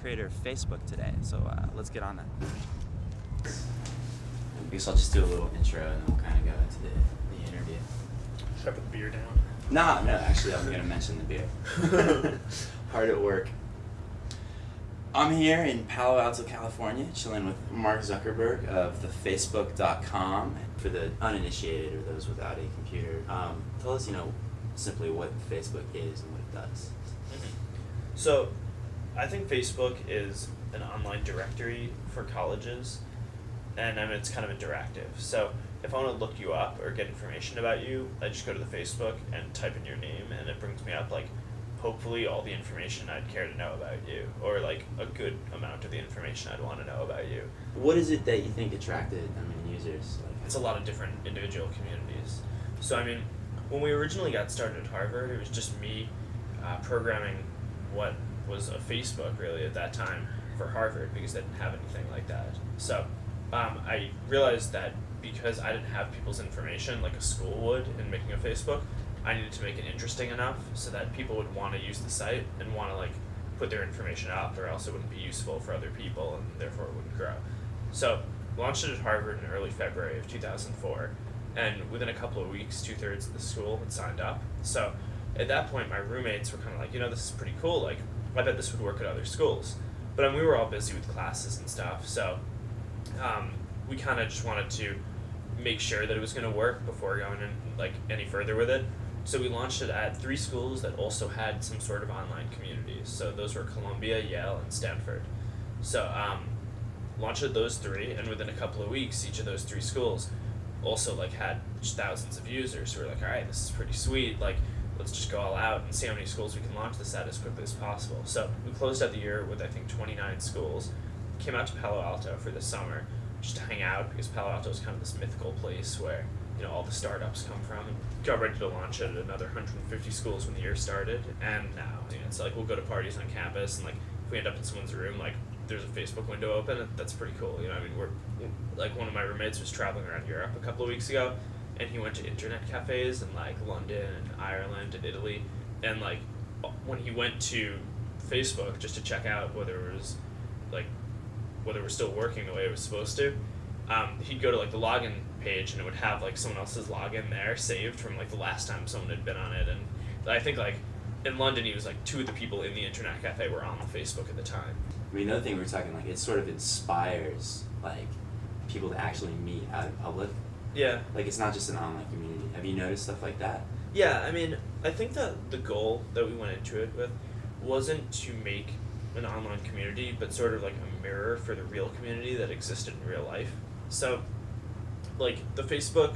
creator of Facebook today, so let's get on that. I guess I'll just do a little intro and then we'll kind of go into the interview. Should I put the beer down? No, actually I'm going to mention the beer. Hard at work. I'm here in Palo Alto, California, chilling with Mark Zuckerberg of the Facebook.com. For the uninitiated or those without a computer, tell us, simply what Facebook is and what it does. So, I think Facebook is an online directory for colleges, and it's kind of interactive. So, if I want to look you up or get information about you, I just go to the Facebook and type in your name, and it brings me up, hopefully all the information I'd care to know about you, or a good amount of the information I'd want to know about you. What is it that you think attracted users? It's a lot of different individual communities. So when we originally got started at Harvard, it was just me programming what was a Facebook really at that time for Harvard, because they didn't have anything like that. So I realized that because I didn't have people's information like a school would in making a Facebook, I needed to make it interesting enough so that people would want to use the site and want to put their information up, or else it wouldn't be useful for other people and therefore it wouldn't grow. So launched it at Harvard in early February of 2004, and within a couple of weeks 2/3 of the school had signed up. So at that point my roommates were kind of this is pretty cool, I bet this would work at other schools. But we were all busy with classes and stuff, so we kind of just wanted to make sure that it was going to work before going in any further with it. So we launched it at 3 schools that also had some sort of online communities. So those were Columbia, Yale, and Stanford. So launched at those 3, and within a couple of weeks, each of those 3 schools also had thousands of users who were all right, this is pretty sweet. Let's just go all out and see how many schools we can launch this at as quickly as possible. So we closed out the year with 29 schools. Came out to Palo Alto for the summer just to hang out, because Palo Alto is kind of this mythical place where all the startups come from, and got ready to launch it at another 150 schools when the year started. And now it's we'll go to parties on campus, and if we end up in someone's room, there's a Facebook window open, and that's pretty cool. We're one of my roommates was traveling around Europe a couple of weeks ago, and he went to internet cafes in London and Ireland and Italy, and when he went to Facebook just to check out whether it was whether it was still working the way it was supposed to, he'd go to the login page, and it would have someone else's login there saved from the last time someone had been on it. And I think in London he was 2 of the people in the internet cafe were on the Facebook at the time. Another thing we were talking it sort of inspires people to actually meet out in public. Yeah. It's not just an online community. Have you noticed stuff like that? Yeah, I think that the goal that we went into it with wasn't to make an online community, but sort of a mirror for the real community that existed in real life. So the Facebook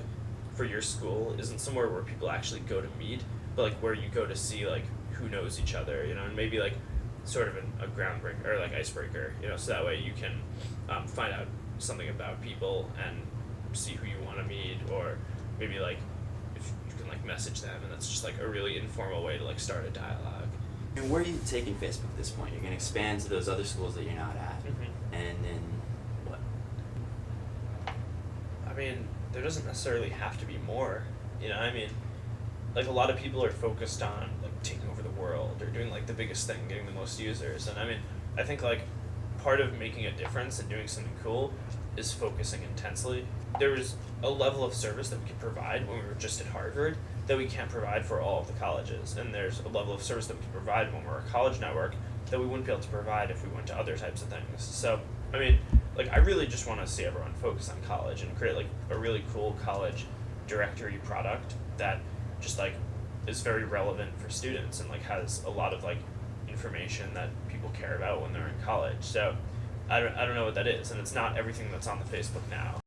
for your school isn't somewhere where people actually go to meet, but where you go to see who knows each other, and maybe sort of a groundbreaker or icebreaker, so that way you can find out something about people and see who you want to meet, or maybe if you can message them, and that's just a really informal way to start a dialogue. And where are you taking Facebook at this point? You're going to expand to those other schools that you're not at, and then what? There doesn't necessarily have to be more, a lot of people are focused on taking over the world or doing the biggest thing, getting the most users, and I think part of making a difference and doing something cool is focusing intensely. There was a level of service that we could provide when we were just at Harvard that we can't provide for all of the colleges, and there's a level of service that we can provide when we're a college network that we wouldn't be able to provide if we went to other types of things. So I really just want to see everyone focus on college and create a really cool college directory product that just is very relevant for students and has a lot of information that people care about when they're in college. So I don't know what that is, and it's not everything that's on the Facebook now.